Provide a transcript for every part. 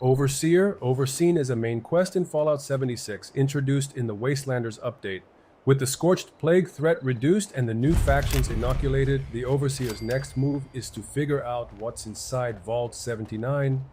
Overseer. Overseen is a main quest in Fallout 76, introduced in the Wastelanders update. With the Scorched plague threat reduced and the new factions inoculated, the Overseer's next move is to figure out what's inside Vault 79,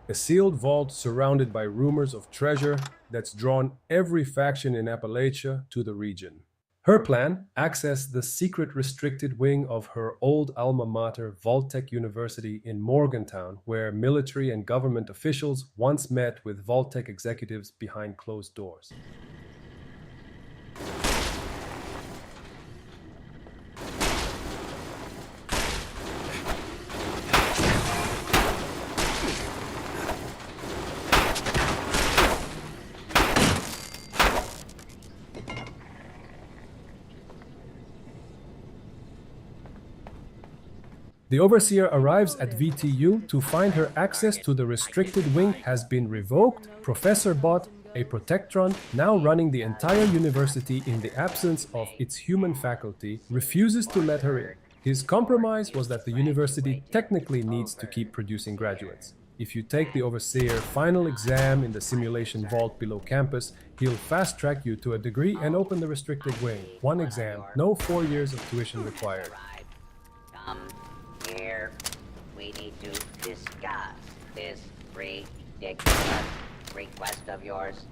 a sealed vault surrounded by rumors of treasure that's drawn every faction in Appalachia to the region. Her plan: access the secret restricted wing of her old alma mater, Vault-Tec University in Morgantown, where military and government officials once met with Vault-Tec executives behind closed doors. The Overseer arrives at VTU to find her access to the restricted wing has been revoked. Professor Bot, a Protectron now running the entire university in the absence of its human faculty, refuses to let her in. His compromise was that the university technically needs to keep producing graduates. If you take the Overseer final exam in the simulation vault below campus, he'll fast-track you to a degree and open the restricted wing. One exam, no 4 years of tuition required. Here, we need to discuss this ridiculous request of yours.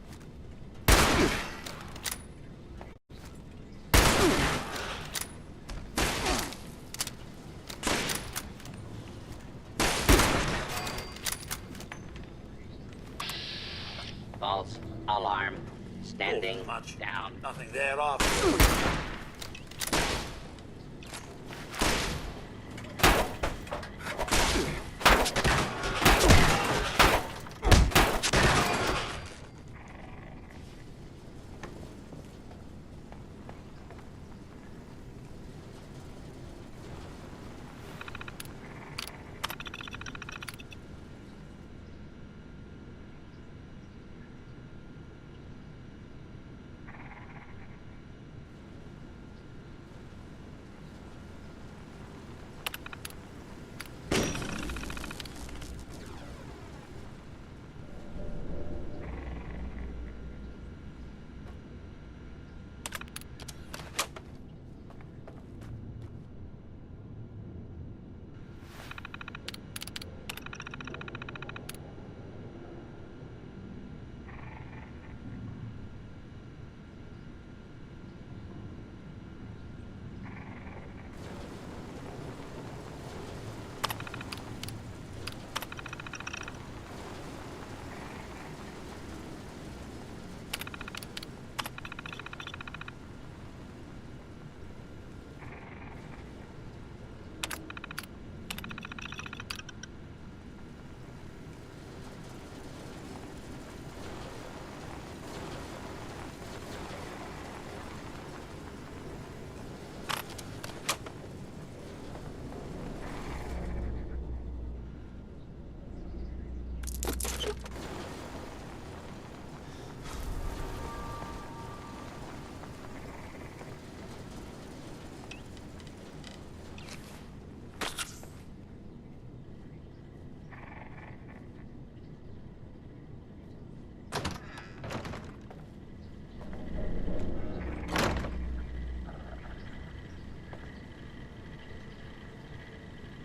False alarm. Standing down. Nothing there off.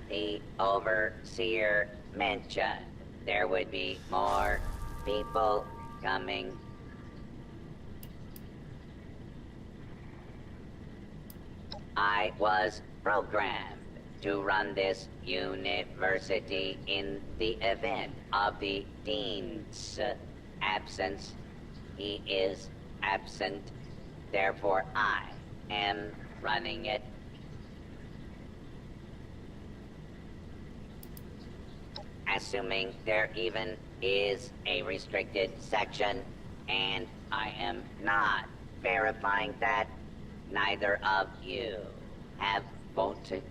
The Overseer mentioned there would be more people coming. I was programmed to run this university in the event of the Dean's absence. He is absent, therefore I am running it. Assuming there even is a restricted section, and I am not verifying that, neither of you have voted.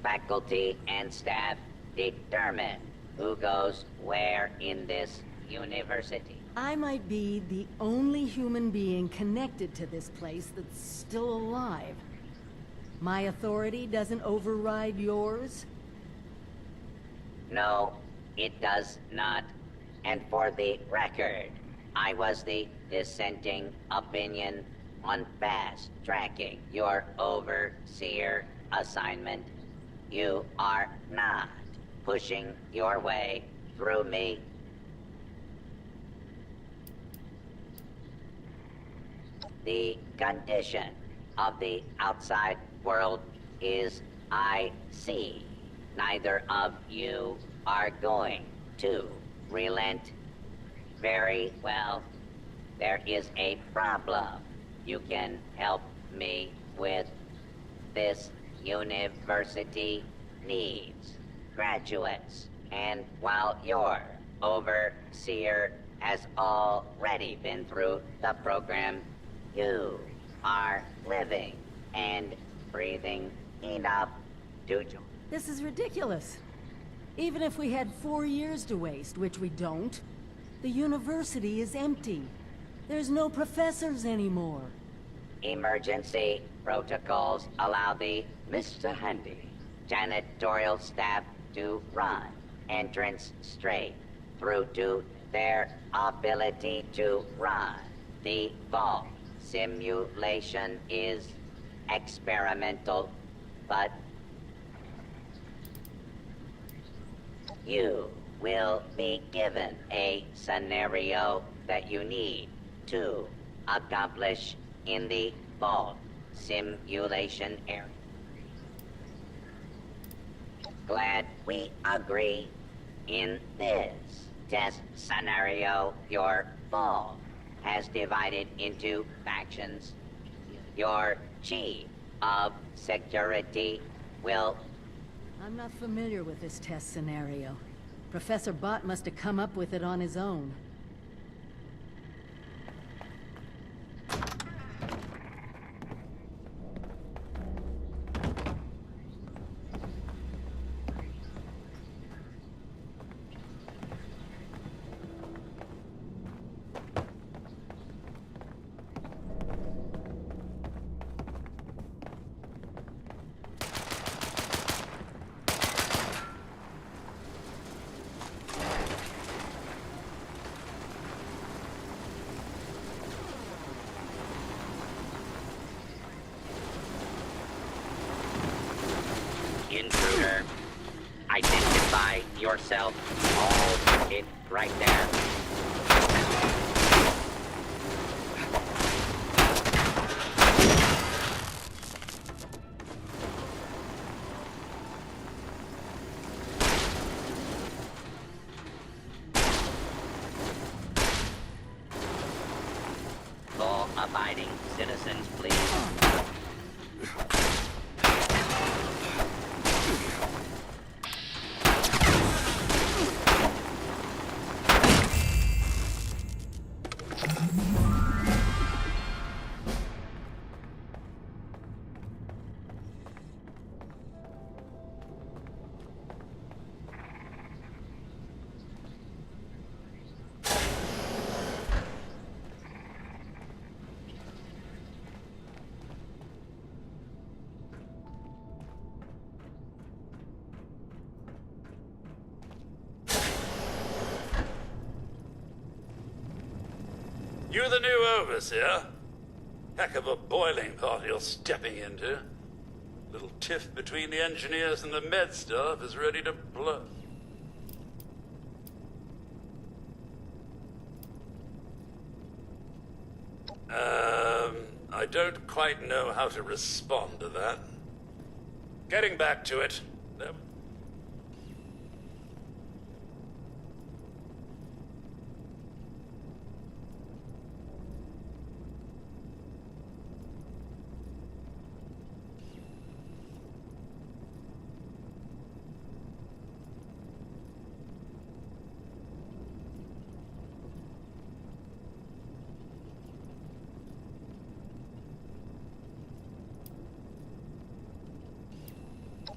Faculty and staff determine who goes where in this university. I might be the only human being connected to this place that's still alive. My authority doesn't override yours? No, it does not. And for the record, I was the dissenting opinion on fast-tracking your overseer assignment. You are not pushing your way through me. The condition of the outside world is I see. Neither of you are going to relent. Very well. There is a problem you can help me with. This university needs graduates, and while your overseer has already been through the program, you are living and breathing enough to join. This is ridiculous. Even if we had 4 years to waste, which we don't, the university is empty. There's no professors anymore. Emergency protocols allow the Mr. Handy janitorial staff to run entrance straight through to their ability to run. The vault simulation is experimental, but you will be given a scenario that you need to accomplish in the vault simulation area. Glad we agree. In this test scenario, your vault has divided into factions. Your chief of security will... I'm not familiar with this test scenario. Professor Bott must have come up with it on his own. Intruder, identify yourself. Hold it right there. Law-abiding citizens, please. You the new overseer? Heck of a boiling pot you're stepping into. Little tiff between the engineers and the med staff is ready to blow. I don't quite know how to respond to that. Getting back to it.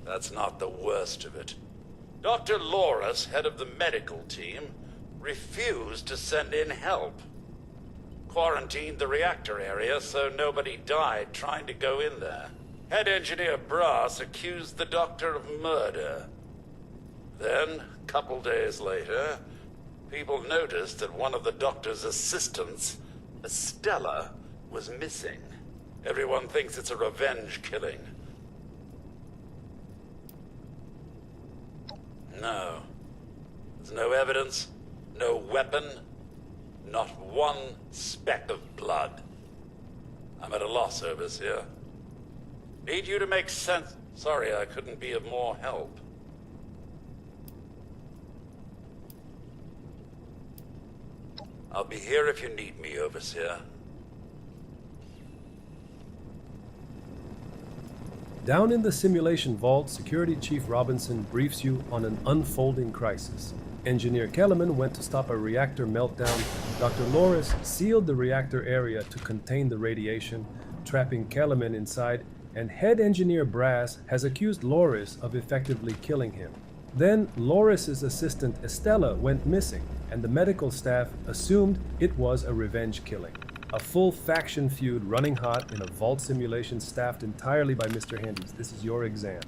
That's not the worst of it. Dr. Loris, head of the medical team, refused to send in help. Quarantined the reactor area so nobody died trying to go in there. Head engineer Brass accused the doctor of murder. Then, a couple days later, people noticed that one of the doctor's assistants, Estella, was missing. Everyone thinks it's a revenge killing. No. There's no evidence, no weapon, not one speck of blood. I'm at a loss, Overseer. Need you to make sense. Sorry I couldn't be of more help. I'll be here if you need me, Overseer. Down in the simulation vault, Security Chief Robinson briefs you on an unfolding crisis. Engineer Kellerman went to stop a reactor meltdown. Dr. Loris sealed the reactor area to contain the radiation, trapping Kellerman inside, and head engineer Brass has accused Loris of effectively killing him. Then Loris's assistant Estella went missing, and the medical staff assumed it was a revenge killing. A full faction feud running hot in a vault simulation staffed entirely by Mr. Handies. This is your exam.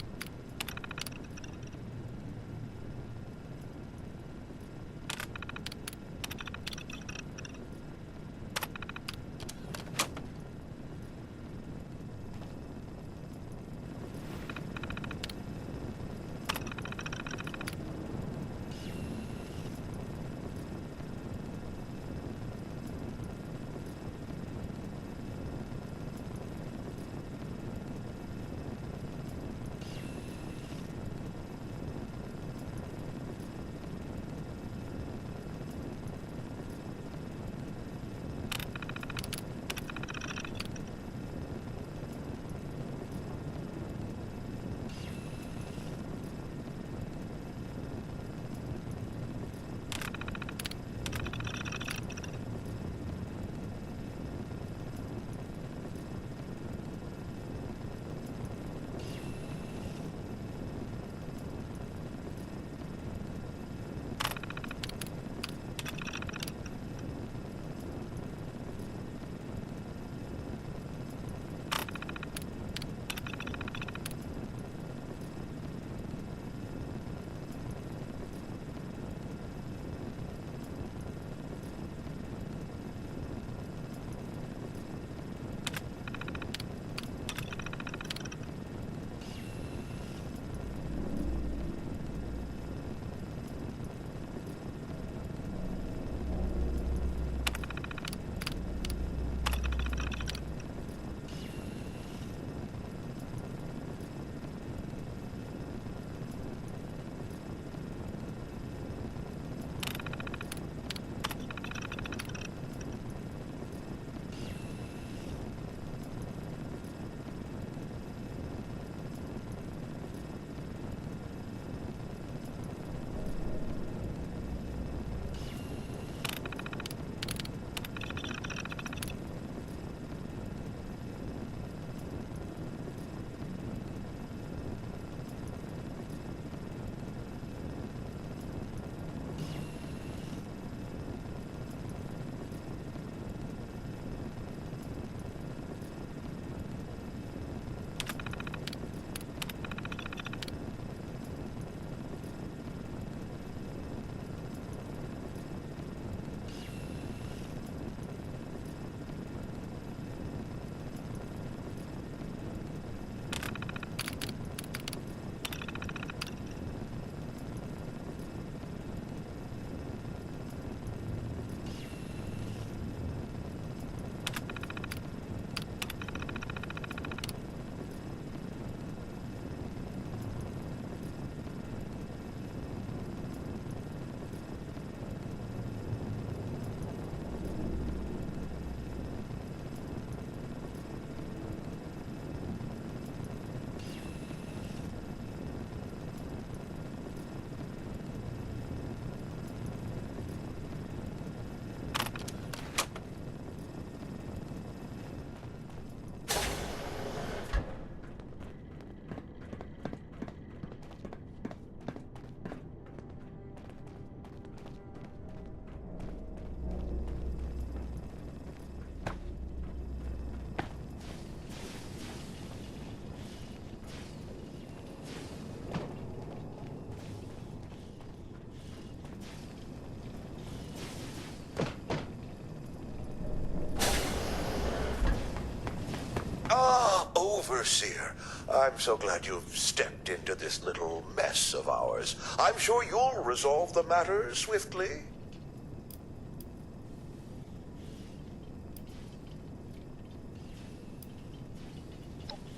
Overseer. I'm so glad you've stepped into this little mess of ours. I'm sure you'll resolve the matter swiftly.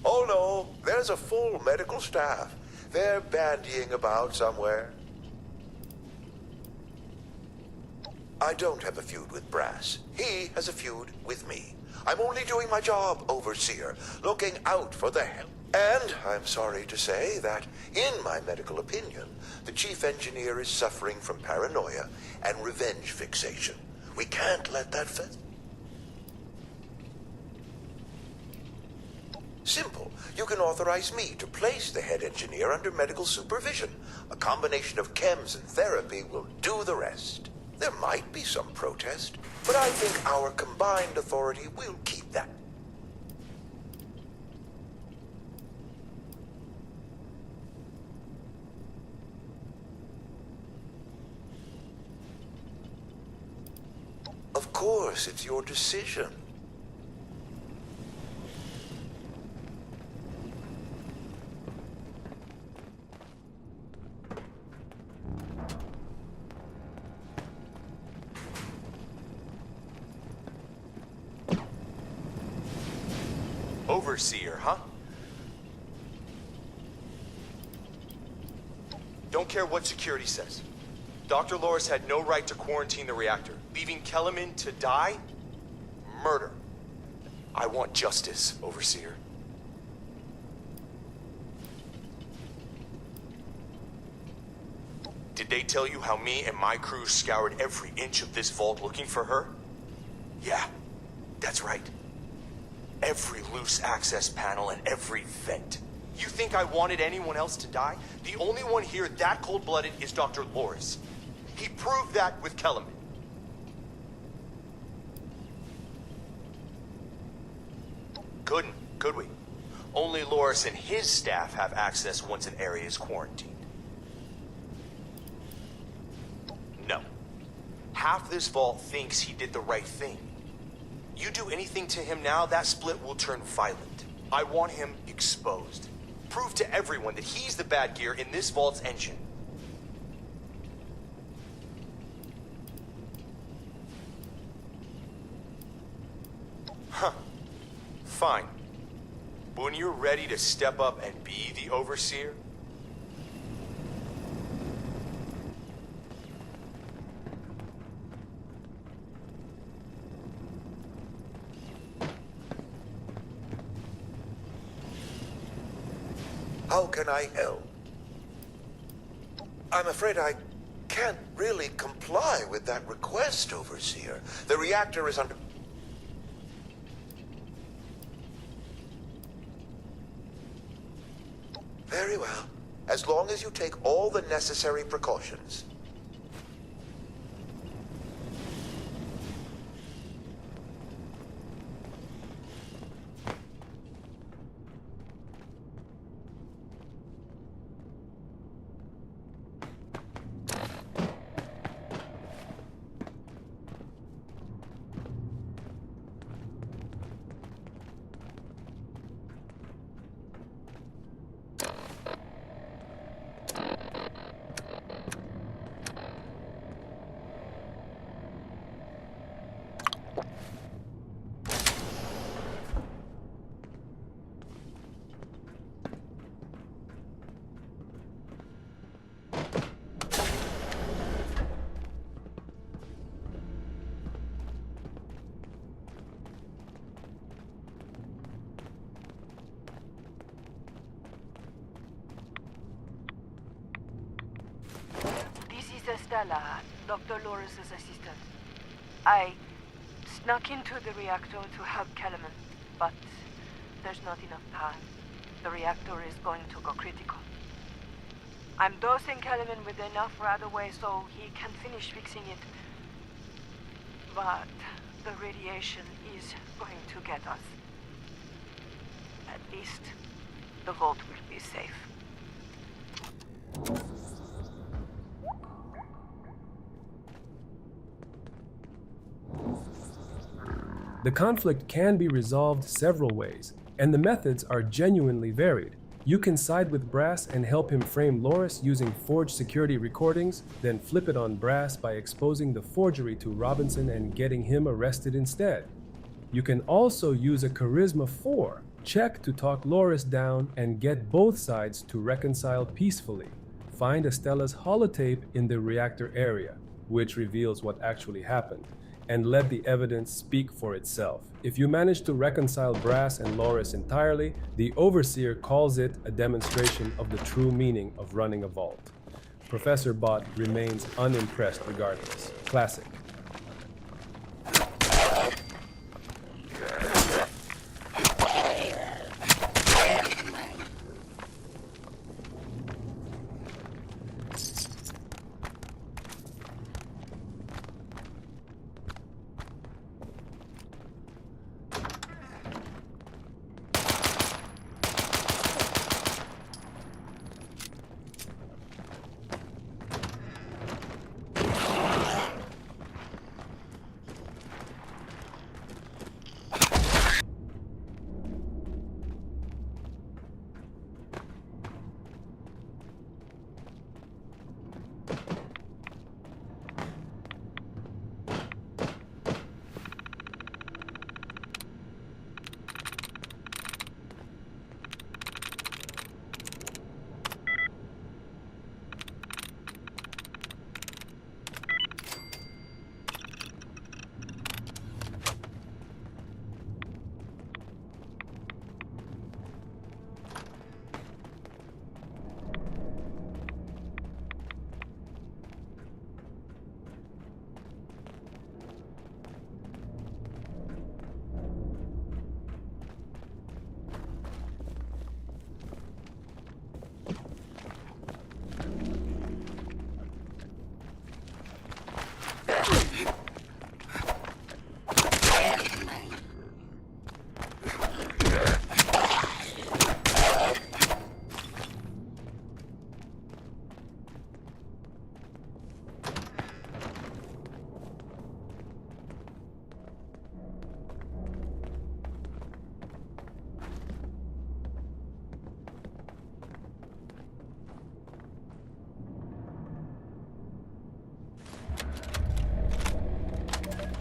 Oh no, there's a full medical staff. They're bandying about somewhere. I don't have a feud with Brass. He has a feud with me. I'm only doing my job, Overseer, looking out for the help. And I'm sorry to say that, in my medical opinion, the chief engineer is suffering from paranoia and revenge fixation. We can't let that Simple. You can authorize me to place the head engineer under medical supervision. A combination of chems and therapy will do the rest. There might be some protest, but I think our combined authority will keep that. Of course, it's your decision. Overseer, huh? Don't care what security says. Dr. Loris had no right to quarantine the reactor. Leaving Kellerman to die? Murder. I want justice, Overseer. Did they tell you how me and my crew scoured every inch of this vault looking for her? Yeah, that's right. Every loose access panel and every vent. You think I wanted anyone else to die? The only one here that cold-blooded is Dr. Loris. He proved that with Kellerman. Couldn't, could we? Only Loris and his staff have access once an area is quarantined. No. Half this vault thinks he did the right thing. You do anything to him now, that split will turn violent. I want him exposed. Prove to everyone that he's the bad gear in this vault's engine. Huh. Fine. When you're ready to step up and be the Overseer, how can I help? I'm afraid I can't really comply with that request, Overseer. The reactor is under... Very well. As long as you take all the necessary precautions. Estella, Dr. Loris's assistant. I snuck into the reactor to help Kellerman, but there's not enough time. The reactor is going to go critical. I'm dosing Kellerman with enough right away so he can finish fixing it. But the radiation is going to get us. At least, the vault will be safe. The conflict can be resolved several ways. And the methods are genuinely varied. You can side with Brass and help him frame Loris using forged security recordings, then flip it on Brass by exposing the forgery to Robinson and getting him arrested instead. You can also use a Charisma 4 check to talk Loris down and get both sides to reconcile peacefully. Find Estella's holotape in the reactor area, which reveals what actually happened, and let the evidence speak for itself. If you manage to reconcile Brass and Loris entirely, the Overseer calls it a demonstration of the true meaning of running a vault. Professor Bott remains unimpressed regardless. Classic.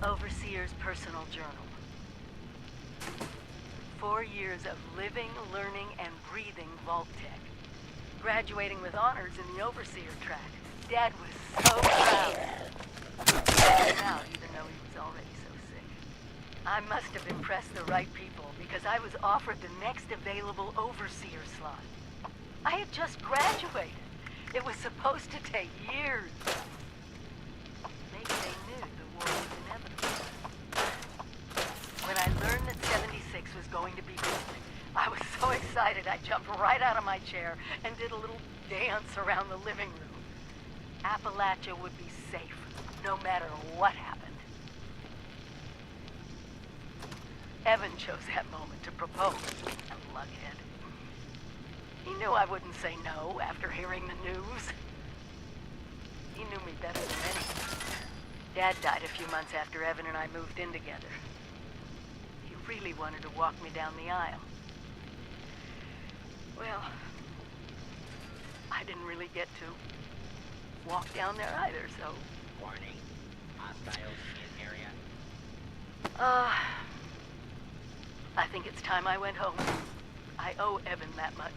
Overseer's personal journal. 4 years of living, learning, and breathing Vault-Tec. Graduating with honors in the Overseer track. Dad was so proud. Now, even though he was already so sick. I must have impressed the right people because I was offered the next available Overseer slot. I had just graduated. It was supposed to take years. Maybe they knew the war was inevitable. When I learned that 76 was going to be built, I was so excited I jumped right out of my chair and did a little dance around the living room. Appalachia would be safe, no matter what happened. Evan chose that moment to propose, a lughead. He knew I wouldn't say no after hearing the news. He knew me better than anyone. Dad died a few months after Evan and I moved in together. He really wanted to walk me down the aisle. Well, I didn't really get to walk down there either, so... Warning. Hostiles in area. I think it's time I went home. I owe Evan that much.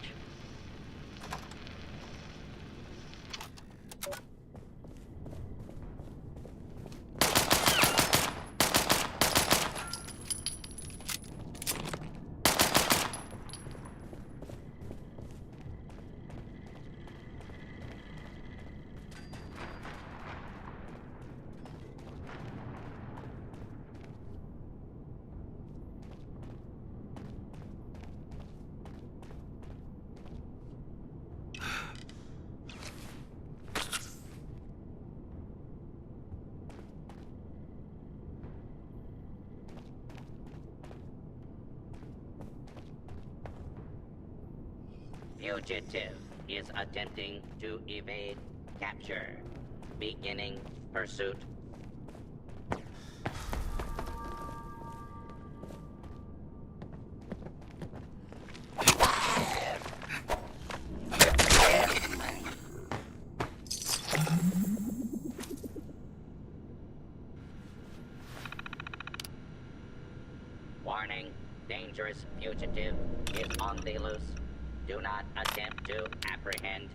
Fugitive is attempting to evade capture. Beginning pursuit. dangerous fugitive is on the loose. Do not attempt to apprehend.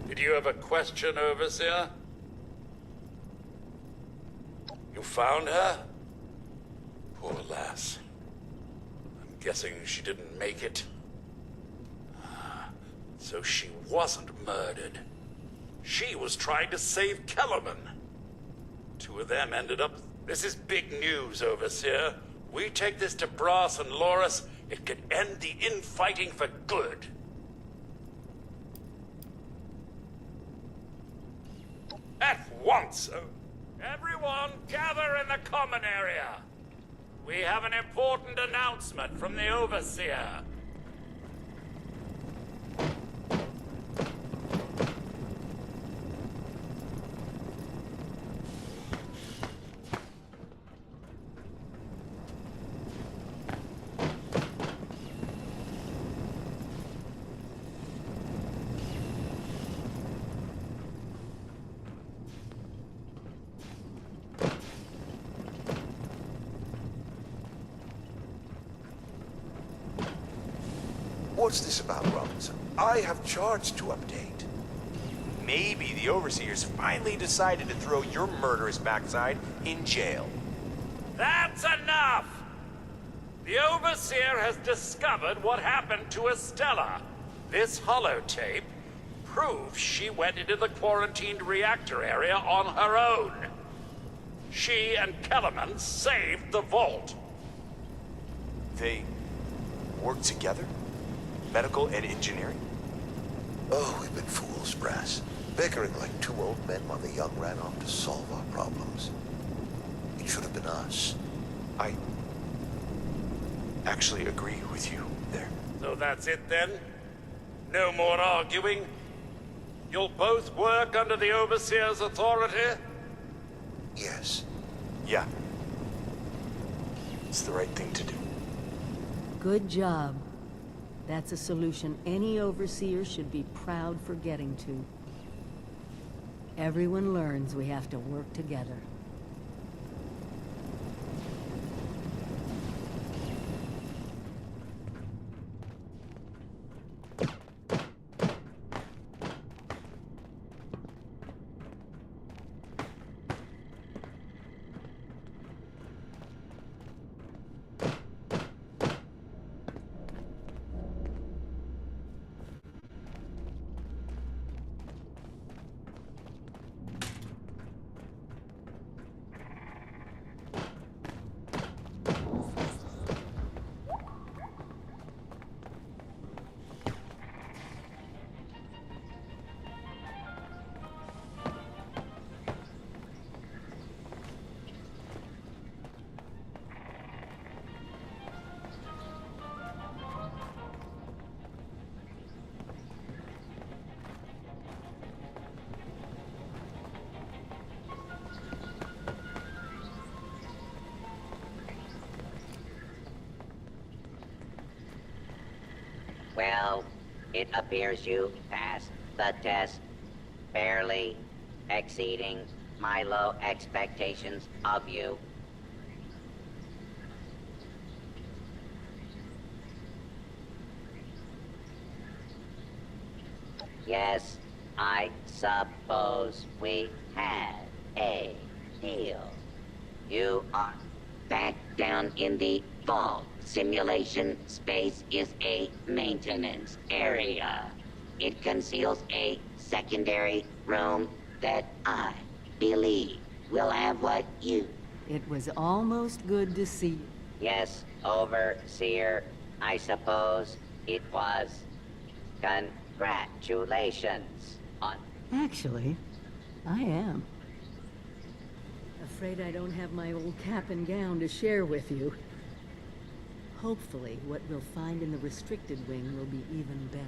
Did you have a question, Overseer? You found her? Poor lass. I'm guessing she didn't make it. So she wasn't murdered. She was trying to save Kellerman. Two of them ended up... This is big news, Overseer. We take this to Brass and Loris, it could end the infighting for good. At once! Everyone, gather in the common area. We have an important announcement from the Overseer. What's this about, Robinson? I have charts to update. Maybe the Overseers finally decided to throw your murderous backside in jail. That's enough! The Overseer has discovered what happened to Estella. This holotape proves she went into the quarantined reactor area on her own. She and Kellerman saved the vault. They work together? Medical and engineering? Oh, we've been fools, Brass. Bickering like two old men while the young ran off to solve our problems. It should have been us. I actually agree with you there. So that's it then? No more arguing? You'll both work under the Overseer's authority? Yes. Yeah. It's the right thing to do. Good job. That's a solution any overseer should be proud for getting to. Everyone learns we have to work together. Well, it appears you passed the test, barely exceeding my low expectations of you. Yes, I suppose we had a deal. You are back down in the vault. Simulation space is a maintenance area. It conceals a secondary room that I believe will have what you... It was almost good to see you. Yes, Overseer. I suppose it was. Congratulations on... Actually, I am. Afraid I don't have my old cap and gown to share with you. Hopefully, what we'll find in the restricted wing will be even better.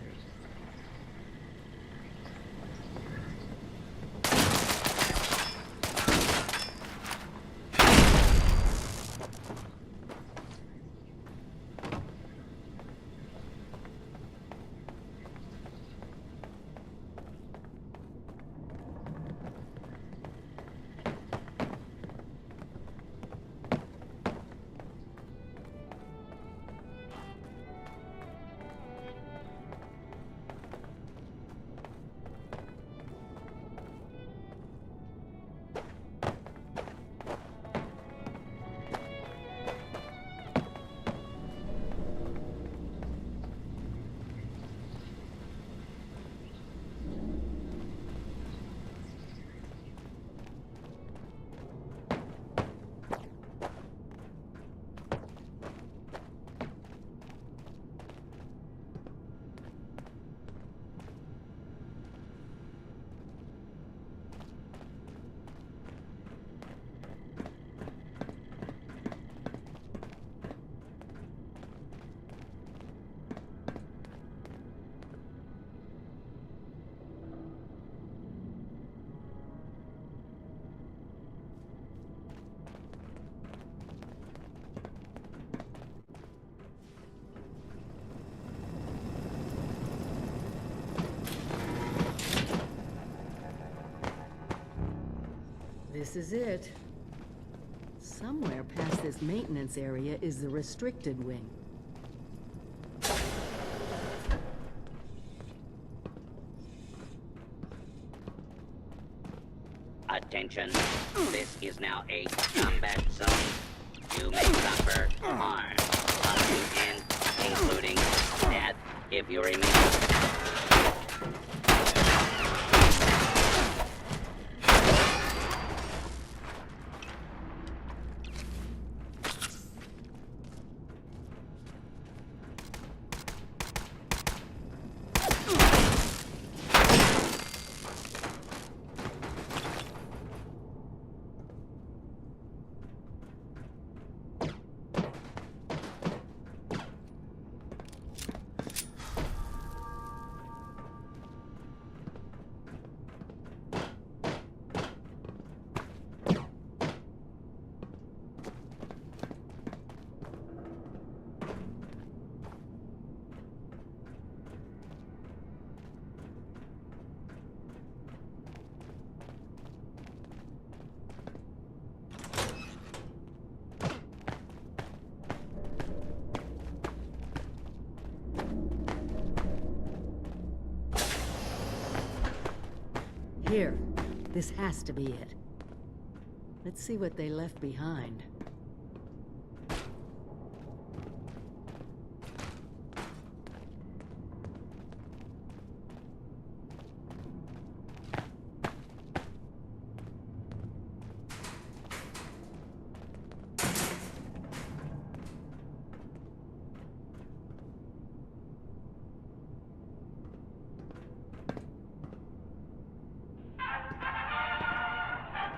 This is it. Somewhere past this maintenance area is the restricted wing. Attention. This is now a combat zone. You may suffer harm, up to and including death if you remain. Here. This has to be it. Let's see what they left behind.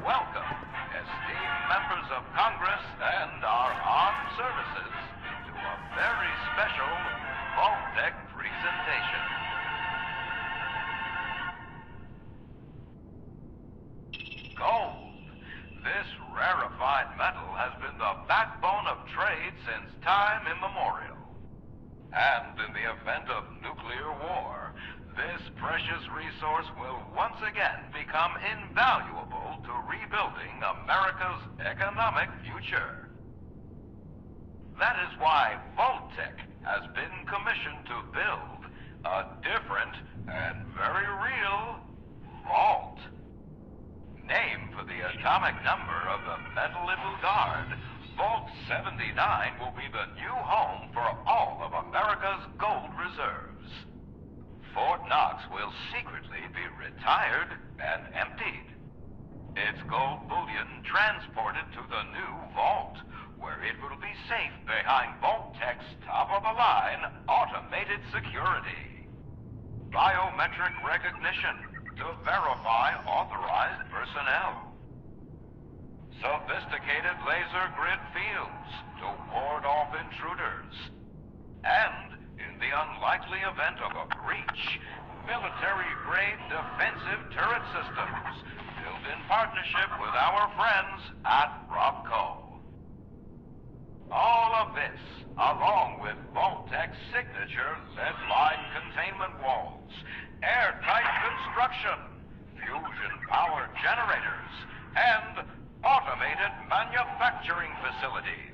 Welcome, esteemed members of Congress will once again become invaluable to rebuilding America's economic future. That is why Vault-Tec has been commissioned to build a different and very real vault. Named for the atomic number of the metal it will guard, Vault 79 will be the new home for all of America's gold reserves. Fort Knox will secretly be retired and emptied. Its gold bullion transported to the new vault, where it will be safe behind Vault-Tec's top-of-the-line automated security. Biometric recognition to verify authorized personnel. Sophisticated laser grid fields to ward off intruders. And, in the unlikely event of a breach, military-grade defensive turret systems built in partnership with our friends at Robco. All of this, along with Vault-Tec's signature lead-line containment walls, airtight construction, fusion power generators, and automated manufacturing facilities.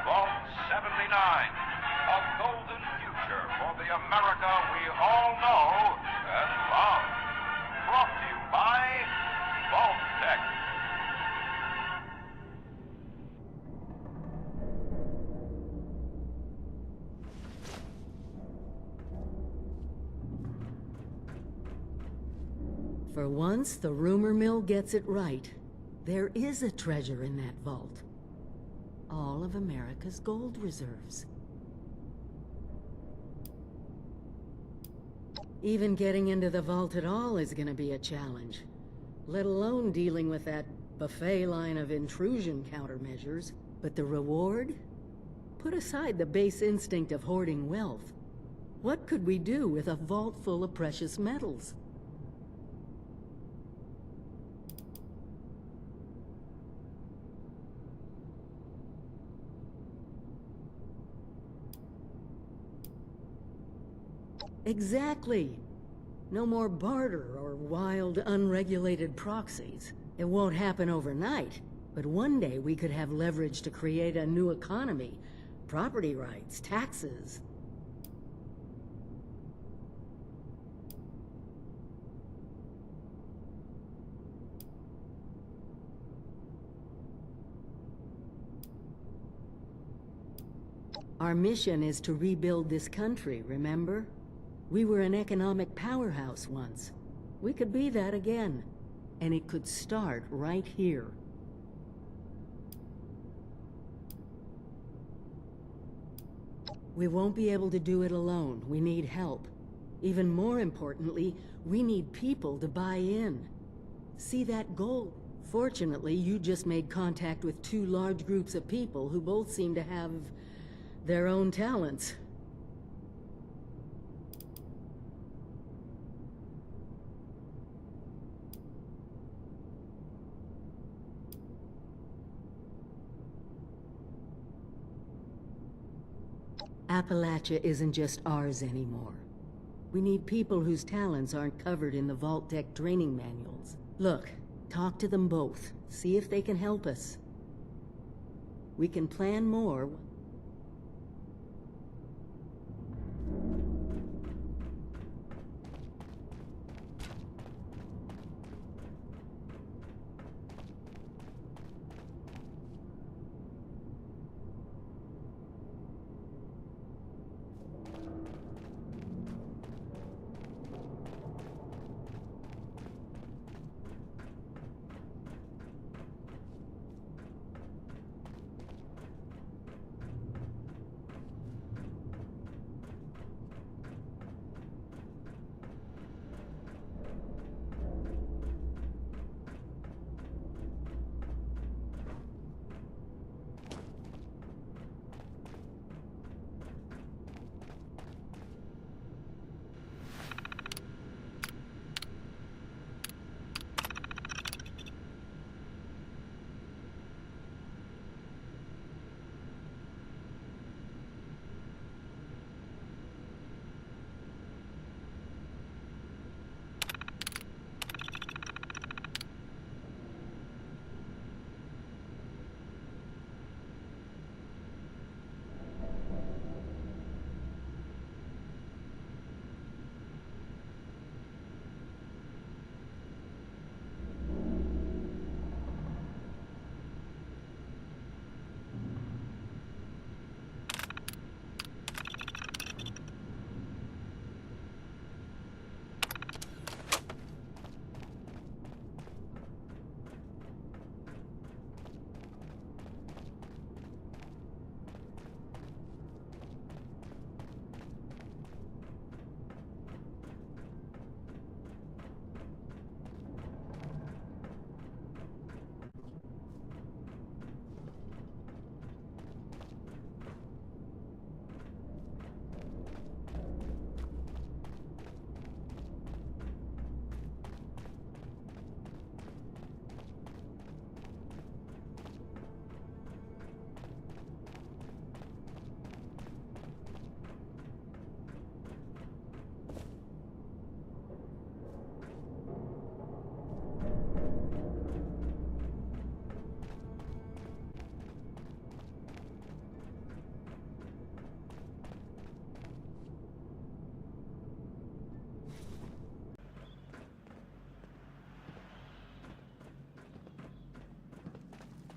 Vault 79, a golden future for the America we all know and love. Brought to you by Vault-Tec. For once, the rumor mill gets it right. There is a treasure in that vault. All of America's gold reserves. Even getting into the vault at all is gonna be a challenge, let alone dealing with that buffet line of intrusion countermeasures. But the reward? Put aside the base instinct of hoarding wealth. What could we do with a vault full of precious metals? Exactly. No more barter or wild, unregulated proxies. It won't happen overnight, but one day we could have leverage to create a new economy. Property rights, taxes. Our mission is to rebuild this country, remember? We were an economic powerhouse once. We could be that again. And it could start right here. We won't be able to do it alone. We need help. Even more importantly, we need people to buy in. See that goal? Fortunately, you just made contact with two large groups of people who both seem to have their own talents. Appalachia isn't just ours anymore. We need people whose talents aren't covered in the Vault-Tec training manuals. Look, talk to them both. See if they can help us. We can plan more.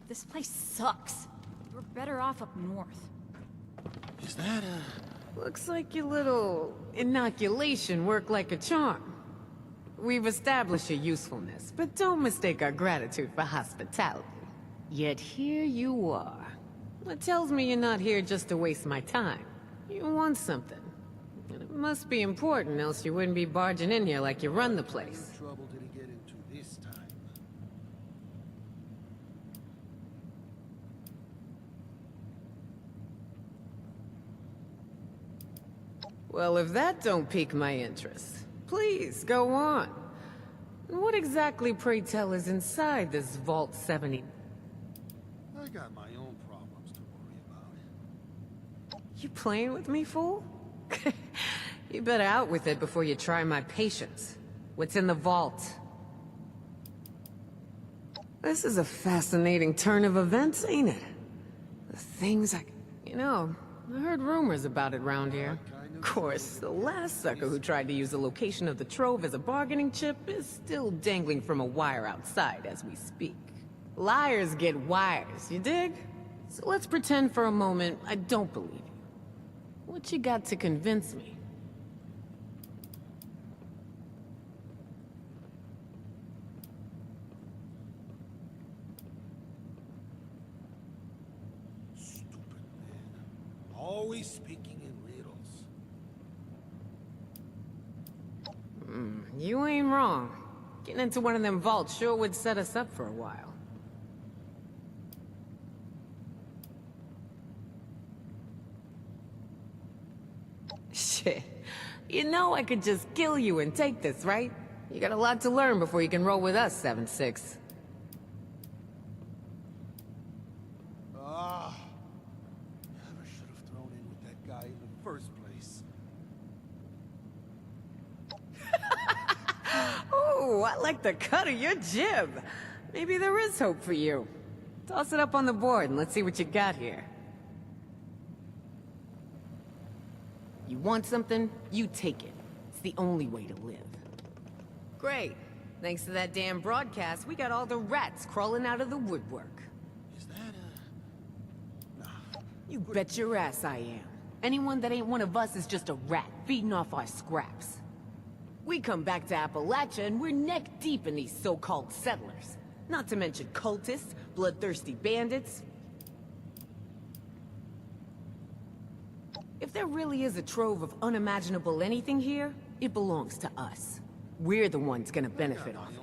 This place sucks. We're better off up north. Is that a... Looks like your little inoculation worked like a charm. We've established your usefulness, but don't mistake our gratitude for hospitality. Yet here you are. That tells me you're not here just to waste my time. You want something. And it must be important, else you wouldn't be barging in here like you run the place. What trouble did he get into this time? Well, if that don't pique my interest, please, go on. What exactly, pray tell, is inside this Vault 70? I got my own problems to worry about. You playing with me, fool? You better out with it before you try my patience. What's in the vault? This is a fascinating turn of events, ain't it? The things I... You know, I heard rumors about it round here. Of course, the last sucker who tried to use the location of the trove as a bargaining chip is still dangling from a wire outside as we speak. Liars get wires, you dig? So let's pretend for a moment I don't believe you. What you got to convince me? Stupid man. Always speaking in riddles. You ain't wrong. Getting into one of them vaults sure would set us up for a while. Shit. You know I could just kill you and take this, right? You got a lot to learn before you can roll with us, 7-6. Ah. Never should have thrown in with that guy in the first place. Ooh, I like the cut of your jib. Maybe there is hope for you. Toss it up on the board and let's see what you got here. You want something? You take it. It's the only way to live. Great. Thanks to that damn broadcast, we got all the rats crawling out of the woodwork. Is that a... Nah. You bet your ass I am. Anyone that ain't one of us is just a rat feeding off our scraps. We come back to Appalachia and we're neck deep in these so-called settlers. Not to mention cultists, bloodthirsty bandits. If there really is a trove of unimaginable anything here, it belongs to us. We're the ones gonna benefit off it,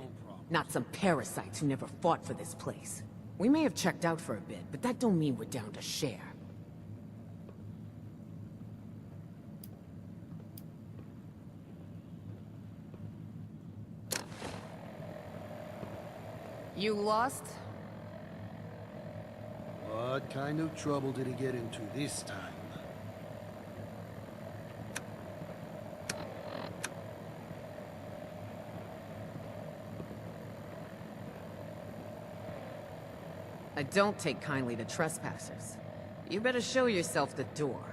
not some parasites who never fought for this place. We may have checked out for a bit, but that don't mean we're down to share. You lost? What kind of trouble did he get into this time? I don't take kindly to trespassers. You better show yourself the door.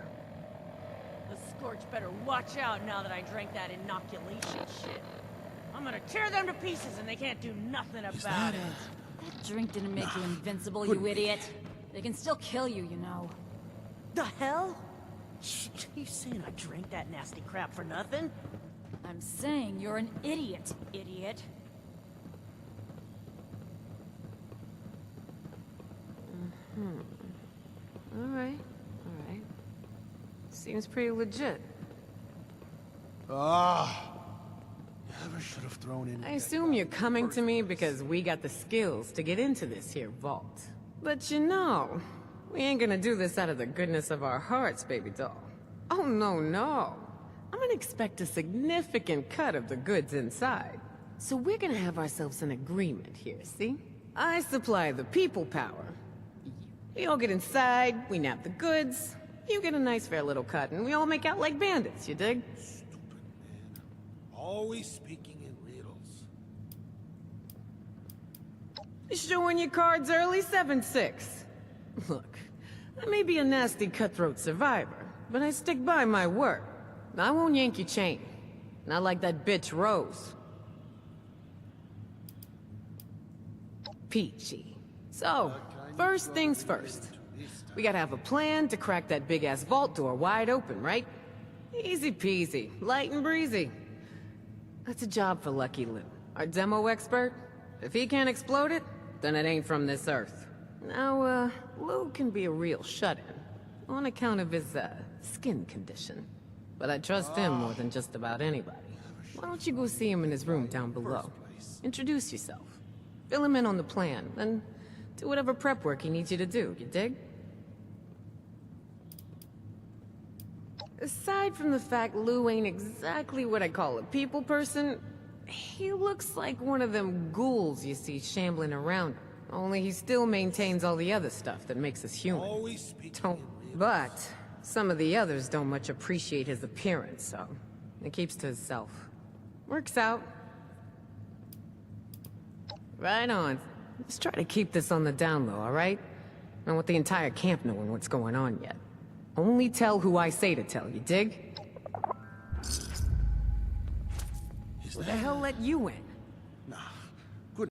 The Scorched better watch out now that I drank that inoculation shit. I'm gonna tear them to pieces and they can't do nothing about it. That drink didn't make you invincible, you idiot. They can still kill you, you know. The hell? You saying I drank that nasty crap for nothing? I'm saying you're an idiot, idiot. Alright, alright. Seems pretty legit. Ah! Never should have thrown in... I assume you're coming to me because we got the skills to get into this here vault. But you know, we ain't gonna do this out of the goodness of our hearts, baby doll. Oh, no, no. I'm gonna expect a significant cut of the goods inside. So we're gonna have ourselves an agreement here, see? I supply the people power. We all get inside, we nab the goods, you get a nice fair little cut, and we all make out like bandits, you dig? Stupid man. Always speaking in riddles. You showing your cards early, 7-6. Look, I may be a nasty cutthroat survivor, but I stick by my word. I won't yank your chain. Not like that bitch Rose. Peachy. So, First things first. We gotta have a plan to crack that big-ass vault door wide open, right? Easy peasy, light and breezy. That's a job for Lucky Lou, our demo expert. If he can't explode it, then it ain't from this Earth. Now, Lou can be a real shut-in, on account of his, skin condition. But I trust him more than just about anybody. Why don't you go see him in his room down below? Introduce yourself. Fill him in on the plan, and do whatever prep work he needs you to do, you dig? Aside from the fact Lou ain't exactly what I call a people person, he looks like one of them ghouls you see shambling around. Only he still maintains all the other stuff that makes us human. But some of the others don't much appreciate his appearance, so he keeps to himself. Works out. Right on. Let's try to keep this on the down low, alright? I don't want the entire camp knowing what's going on yet. Only tell who I say to tell, you dig? Who the hell let you in? Nah,